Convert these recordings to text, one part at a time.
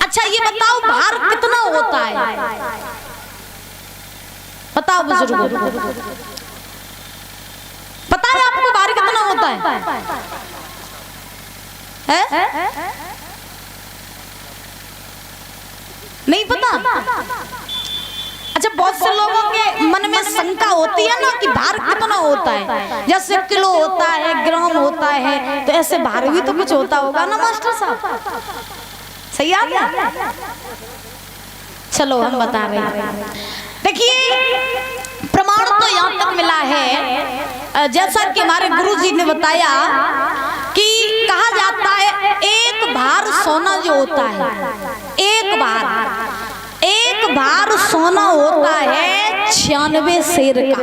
अच्छा ये बताओ भार कितना होता है? बताओ बुजुर्ग, पता है आपको भार कितना होता है? नहीं पता? अच्छा बहुत से लोगों के मन में शंका होती है ना कि भार कितना होता है, जैसे किलो होता है, ग्राम होता है, तो ऐसे भार भी तो कुछ होता होगा ना मास्टर साहब? सही है? चलो हम बता रहे हैं। देखिए प्रमाण तो यहाँ तक मिला है, जैसा कि हमारे गुरुजी ने बताया कि कहा जाता है एक भार सोना जो होता है, एक भार सोना होता है 96 शेर का।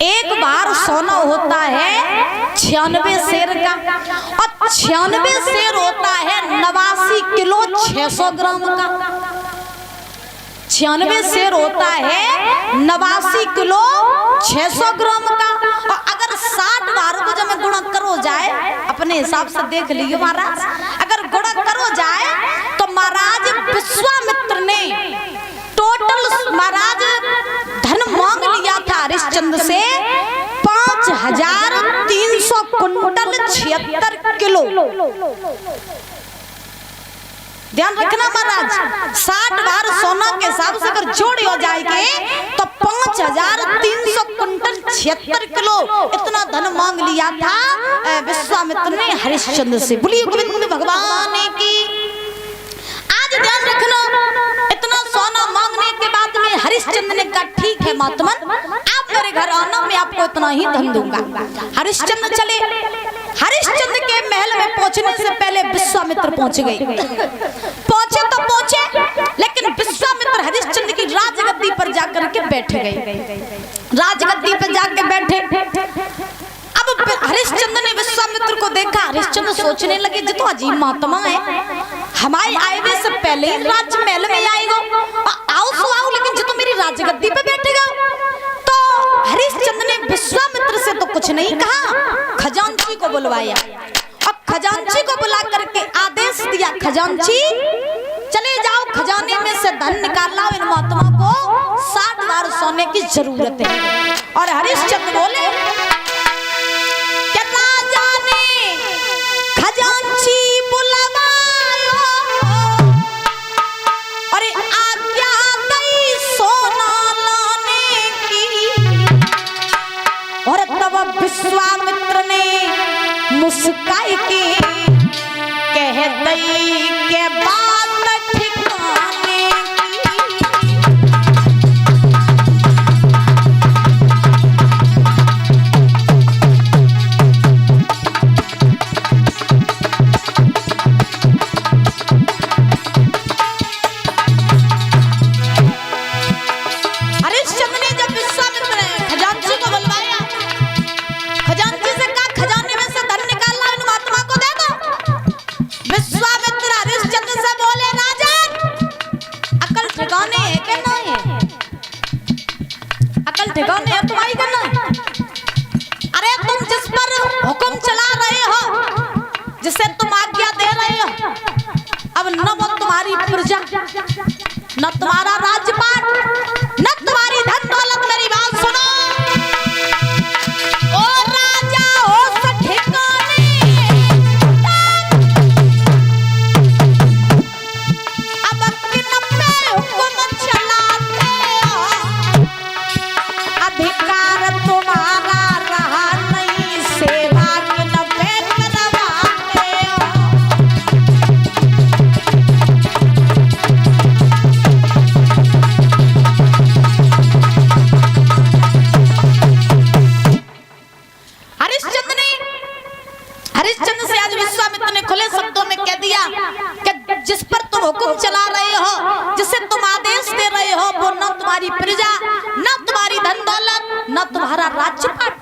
एक भार सोना होता है 96 शेर का, और 96 शेर होता है 89 किलो 600 ग्राम का। 96 शेर होता है 89 किलो 600 ग्राम का। और अगर 60 भार को जब गुणा करो जाए, अपने हिसाब से देख लीजिए महाराज, अगर गुणा करो जाए तो महाराज विश्वामित्र ने टोटल महाराज धन मांग लिया था हरिश्चंद्र से 5300 कुंटल 76 किलो। ध्यान रखना महाराज, 60 भार सोना के हिसाब से अगर जोड़ हो जाएंगे तो 5300 कुंटल 76 किलो इतना धन मांग लिया था विश्वामित्र ने हरिश्चंद्र से। बोलिए गोविंद भगवान की। आज ध्यान रखना, इतना सोना मांगने के बाद में हरिश्चंद्र ने कहा ठीक है महात्मन, आप मेरे घर आना, मैं आपको इतना ही धन दूंगा। हरिश्चंद्र चले। हरिश्चंद्र के महल में पहुंचने से पहले विश्वामित्र पहुंच गए। पहुंचे तो पहुंचे, लेकिन विश्वामित्र हरिश्चंद्र की राजगद्दी पर जाकर के बैठ गए। राजगद्दी पर जाकर बैठे। अब हरिश्चंद्र ने विश्वामित्र को देखा। हरिश्चंद्र सोचने लगे जो तो अजीब महात्मा है, हमारे आए से पहले ही राज महल में आएगा, आओ सो आओ, लेकिन जो तो मेरी राजगद्दी पे बैठेगा। तो हरिश्चंद्र ने विश्वामित्र से तो कुछ नहीं कहा, खजांची को बुलवाया और खजांची को बुला करके आदेश दिया, खजांची चले जाओ, खजाने में से धन निकाल लाओ, इन महात्मा को 60 भार सोने की जरूरत है। और हरिश्चंद्र बोले कि राजा ने खजांची बुलवायो, अरे आज्ञा दई सोना लाने की। और तब विश्वामित्र ने मुस्काई के कह दई के बात ठिकाने ठिकाने है तुम्हारी करना। अरे तुम जिस पर हुक्म चला रहे हो, जिसे तुम आज्ञा दे रहे हो, अब न वो तुम्हारी प्रजा, न तुम्हारा राजपाट, न तुम्हारी धन दौलत। मेरी बात सुनो, ओ राजा हो ठिकाने, अब किन पे हुक्म चलाते हो, अधिकार तुम्हारा रहा नहीं, सेवा की न पे करवाते हो। हरिश्चंद्र से आज विश्वामित्र ने खुले शब्दों में कह दिया कि जिस पर तुम हुक्म चला रहे हो, जिसे तुम आदेश दे रहे हो, वो न तुम्हारी प्रजा, न तुम्हारी धन दौलत, न तुम्हारा राज्यपाट।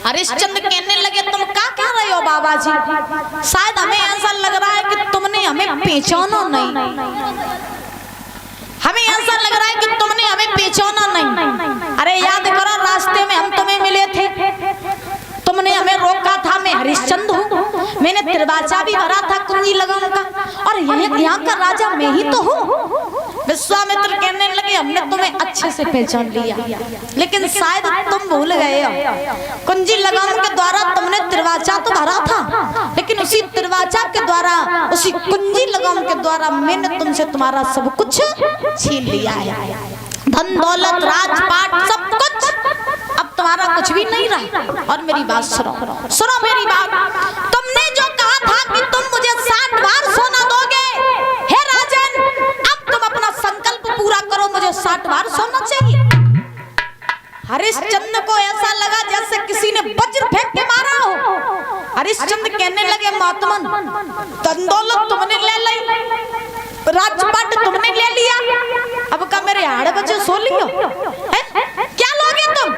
हरिश्चंद्र कहने लगे तुम क्या कह रहे हो बाबा जी? शायद हमें ऐसा लग रहा है कि तुमने हमें पहचाना नहीं, हमें ऐसा लग रहा है कि तुमने हमें पहचाना नहीं। अरे याद करो, रास्ते में हम तुम्हें मिले थे, तुमने हमें रोका था, मैं मैं हरिश्चंद्र हूँ, मैंने तिरवाचा भी भरा था कुंजी लगाम का, और यहाँ का राजा मैं ही तो हूँ। विश्वामित्र कहने लगे हमने तुम्हें अच्छे से पहचान लिया, लेकिन शायद तुम भूल गए हो कुंजी लगाम के द्वारा तुमने तिरवाचा तो भरा था, लेकिन उसी तिरवाचा के द्वारा, उसी कुंजी लगाम के द्वारा मैंने तुमसे तुम्हारा सब कुछ छीन लिया है, धन दौलत राजपाट सब कुछ, अब तुम्हारा कुछ भी नहीं रहा। और मेरी बात सुनो, सुनो मेरी बात, तुमने जो कहा था कि तुम मुझे 60 बार सोना दोगे, हे राजन, अब तुम अपना संकल्प पूरा करो, मुझे 60 बार सोना चाहिए। हरिश्चंद्र को ऐसा लगा जैसे किसी ने वज्र फेंक के मारा हो। हरिश्चंद्र कहने लगे महात्मन, धन दौलत तुमने ले ली, राजपाट तुमने ले लिया, अब का मेरे हाड़ बच्चे सो लियो, क्या लोगे तुम?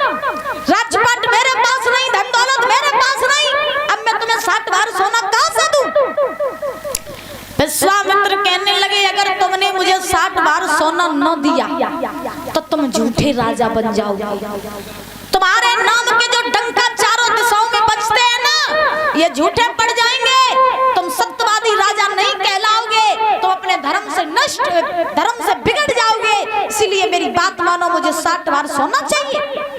राजपाट मेरे पास नहीं, धन दौलत मेरे पास नहीं, अब मैं तुम्हें 60 बार सोना कहां से दूं? विश्वामित्र कहने लगे अगर तुमने मुझे 60 बार सोना न दिया तो तुम झूठे राजा बन जाओगे, तुम्हारे नाम के जो डंका चारों दिशाओं में बजते हैं ना, ये झूठे पड़ जाएंगे, तुम सत्यवादी राजा नहीं कहलाओगे, तुम अपने धर्म से नष्ट, धर्म से बिगड़ जाओगे, इसीलिए मेरी बात मानो, मुझे 60 बार सोना चाहिए।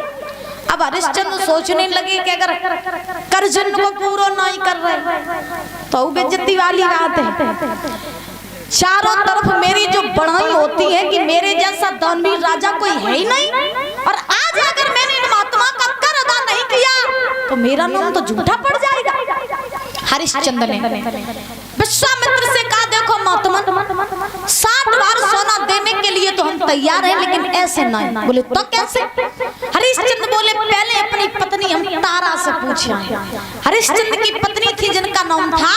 अब हरिश्चंद्र सोचने लगे कि अगर कर्जन को पूरा नहीं कर रहे तो बेइज्जती वाली बात है, चारों तरफ मेरी जो बढ़ाई होती है कि मेरे जैसा दानवीर राजा कोई है ही नहीं, और आज अगर मैंने इन महात्मा का कर अदा नहीं किया तो मेरा नाम तो झूठा पड़ जाएगा। हरिश्चंद्र ने विश्वामित्र से कहा देखो महात्मा, 60 बार सोना देने के लिए तो हम तैयार हैं, लेकिन ऐसे नहीं। बोले तो कैसे? हरिश्चंद्र बोले पहले अपनी पत्नी हम तारा से पूछे। हरिश्चंद्र की पत्नी थी जिनका नाम था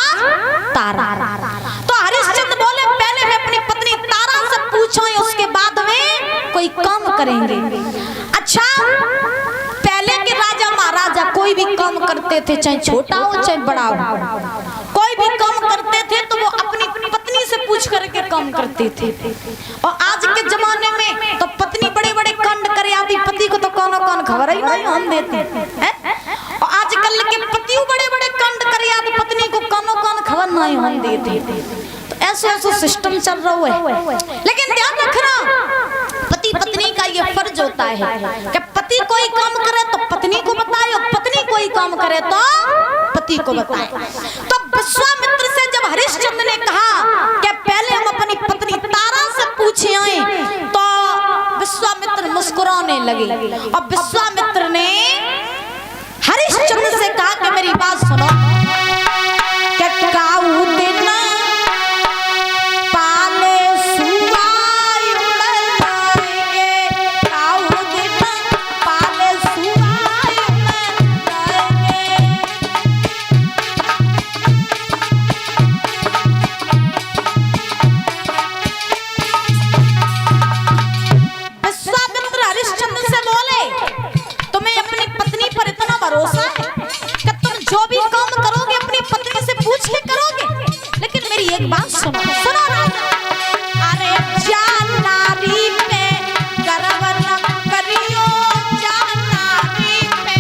तारा, तो हरिश्चंद्र बोले पहले मैं अपनी पत्नी तारा से पूछूं, उसके बाद में कोई काम करेंगे। अच्छा, पहले के राजा महाराजा कोई भी काम करते थे, चाहे छोटा हो चाहे बड़ा हो, कोई भी काम करते थे तो वो अपनी पत्नी से पूछ करके काम करते थे। और आज के जमाने में तो पत्नी बड़े बड़े कांड करे आदि, पति को तो कौन कौन खबर ही नहीं हम देते हैं, और आजकल के पति बड़े बड़े कांड करे आदि, पत्नी को कौन खबर नहीं हम देते। तो ऐसे सिस्टम चल रहा है, लेकिन ध्यान रखना पति पत्नी का ये फर्ज होता है कि पति कोई काम करे तो पत्नी को बताए, और पत्नी कोई काम करे तो पति को बताए। तो विश्वामित्र से जब हरिश्चंद्र ने कहा कि पहले हम अपनी पत्नी तारा से पूछे आए, तो विश्वामित्र मुस्कुराने लगे, और विश्वामित्र ने हरिश्चंद्र से कहा कि मेरी बात सुनो, कि काऊ दिन एक बात सुनो, सुनो राजा, अरे जान नारी पे गर्व न करियो, जान नारी पे,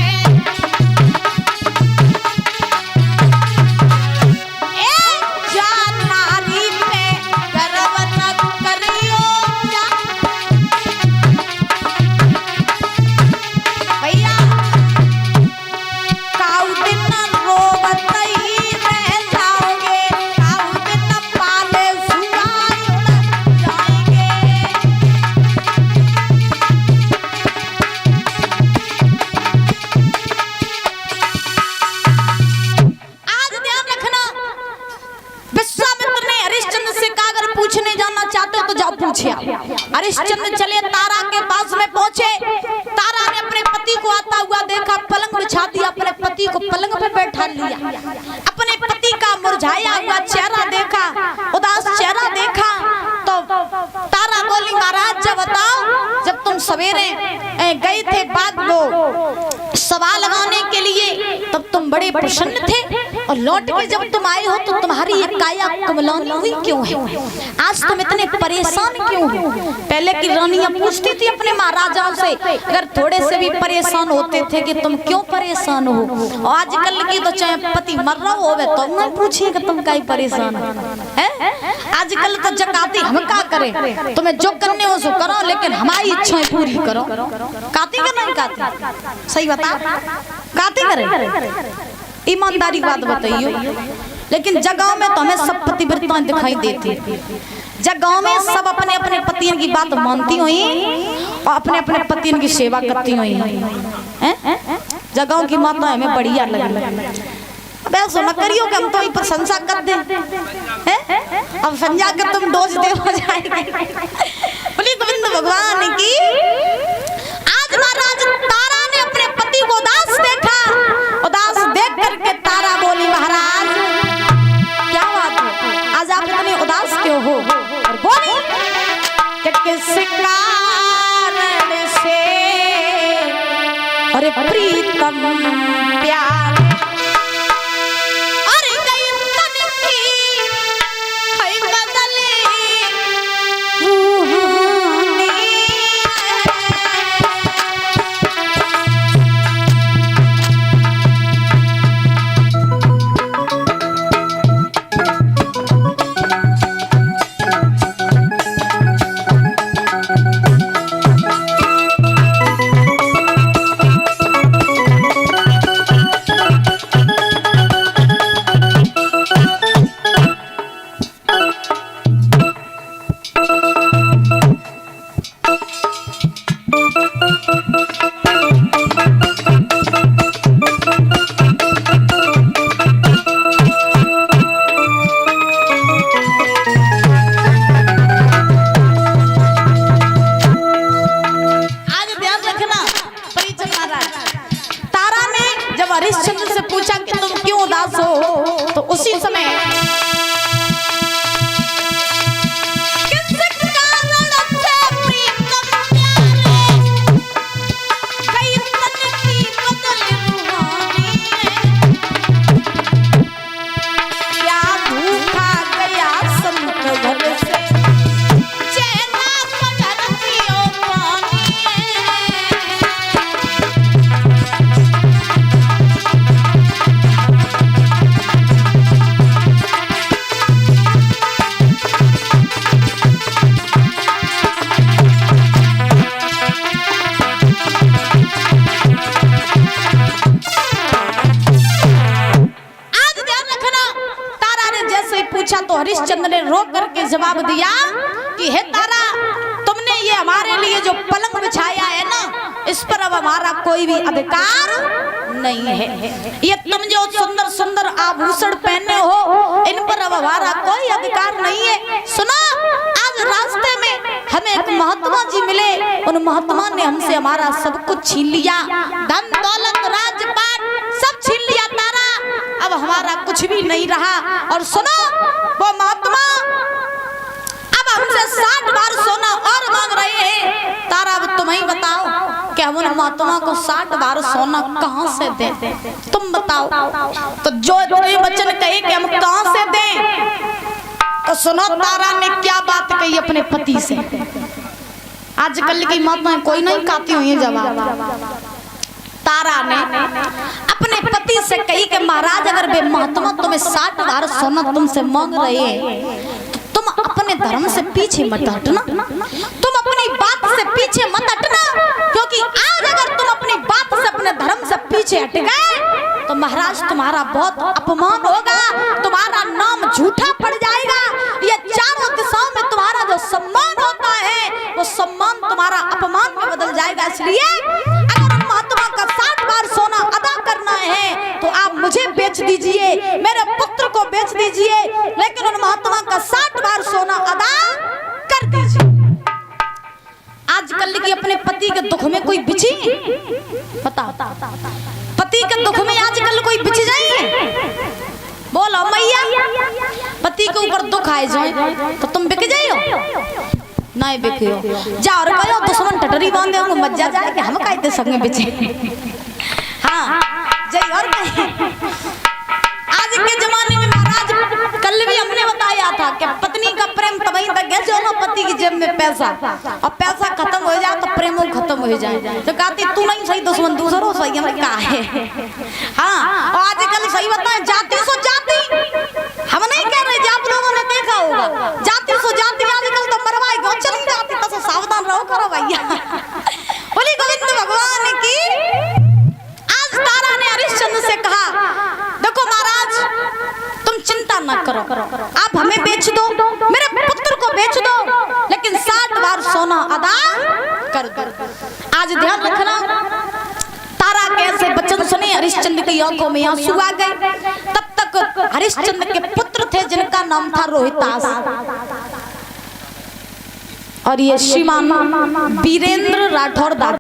जान नारी पे गर्व न करियो, भैया काऊ दिन रोवत ही रह जाओगे, हरिश्चंद्र चले तारा के पास में पहुंचे। तारा ने अपने पति को आता हुआ देखा, पलंग बिछा दिया, अपने पति को पलंग पे बैठा लिया, अपने पति का मुरझाया हुआ चेहरा देखा, उदास चेहरा देखा, तो तारा बोली महाराज जब बताओ, जब तुम सवेरे गए थे बाग को सवाल लगाने के लिए तब तुम बड़े प्रसन्न थे, और लौट के जब तुम आए हो तो तुम्हारी ये काया कुमलानी हुई क्यों है? आज तुम इतने परेशान क्यों हो? पहले की रानियां पूछती थी अपने महाराजाओं से, अगर थोड़े से भी परेशान होते थे कि तुम क्यों परेशान हो। और आजकल की तो चाहे पति मर रहा हो तो मैं पूछिए कि तुम काहे परेशान है? आजकल तो जकाती हम क्या करें, तुम्हें जो करने हो सो करो, लेकिन हमारी इच्छाएं पूरी करो। काती का नहीं काती, सही बता, काती करें, ईमानदारी बात बताइयो। लेकिन जगह में तो हमें सब पतिव्रताएं दिखाई देती, जगह में सब अपने अपने पतियों की बात मानती हुई और अपने अपने पतियों की सेवा करती हुई हैं। जगहों की माता हमें बढ़िया लगी। अब ऐसा न करियो कि हम तो ही प्रशंसा कर दे हैं, अब समझा कर तुम डोज दे हो जाएंगे। बोली गोविंद भगवान की। आज महाराज तारा ने अपने पति को उदास देखा, उदास देख करके तारा बोली महाराज क्या बात है, आज आप इतने उदास क्यों हो? और बोली कि किस कारण से अरे प्रीतम प्यार हरिश्चंद्र ने रो करके जवाब दिया कि हे तारा, तुमने ये हमारे लिए जो पलंग बिछाया है ना, इस पर अब हमारा कोई भी अधिकार नहीं है। ये तुम जो सुंदर सुंदर आभूषण पहने हो, इन पर अब हमारा कोई अधिकार नहीं है। सुनो, आज रास्ते में हमें एक महात्मा जी मिले, उन महात्मा ने हमसे हमारा सब कुछ छीन लिया, धन दौलत राजपाट सब छीन लिया तारा, अब हमारा कुछ भी नहीं रहा। और सुनो, वो महात्मा अब हमसे 60 बार सोना और मांग रहे हैं। तारा, अब तुम ही बताओ कि हम उन महात्मा को 60 बार सोना कहां से दें? तुम बताओ। तो जो इतने वचन कहे कि हम कहां से दें, तो सुनो तारा ने क्या बात कही अपने पति से। आजकल की माताएं कोई नहीं कहती हुई जवाब। तारा ने अपने पति से कही कि महाराज, अगर वे महात्मा तुम्हें 60 बार सोना तुमसे मांग रहे हैं, तो तुम अपने धर्म से पीछे मत हटना, तुम अपनी बात से पीछे मत हटना, क्योंकि आज अगर तुम अपनी बात से अपने धर्म से पीछे हट गए तो महाराज तुम्हारा बहुत अपमान होगा, तुम्हारा नाम झूठा पड़ जाएगा। ये चारों दिशाओं में तुम्हारा जो सम्मान होता है, वो सम्मान तुम्हारा अपमान में बदल जाएगा। इसलिए अगर महात्मा का 60 बार सोना अदा करना है तो आप मुझे बेच दीजिए, मेरे पुत्र को बेच दीजिए, लेकिन उन महात्मा का 60 बार सोना अदा कर दीजिए। आजकल की अपने पति के दुख में कोई बिछी? बताओ, पति के दुख में आजकल कोई बिछ जाए? बोलो मैया, पति के ऊपर दुख आए जाए तो तुम बिक जाइयो? नहीं बिकियो। जा और कहो दुश्मन टटरी बांधे हो मज्जा जाए कि हम कहते संग बिचे। हाँ जय और कहे। आज आज के जमाने में महाराज, कल भी हमने बताया था कि पत्नी का प्रेम तभी तक है जो पति की जेब में पैसा, और पैसा खत्म हो जाए तो प्रेम खत्म हो जाए। तो कहती तू नहीं सही दुश्मन दूसरों सही, हमें क्या है। हाँ, और आजकल सही बताए, जाति सो जाति, हम नहीं कह रहे, आप लोगों ने देखा होगा जाति सो जाति आजकल तो मरवाई गो चली जाती, तो सावधान रहो करो भैया। बोली गोविंद भगवान की। आज तारा ने हरिश्चंद्र से कहा देखो महाराज तुम चिंता न करो, आप हमें बेच दो, मेरे पुत्र को बेच दो, लेकिन 60 बार सोना अदा कर दो। आज ध्यान रखना, तारा के ऐसे वचन सुने हरिश्चंद्र की आंखों में आंसू आ गए। तब तक हरिश्चंद्र के पुत्र थे जिनका नाम था रोहितास, और ये श्रीमान वीरेंद्र राठौर दादा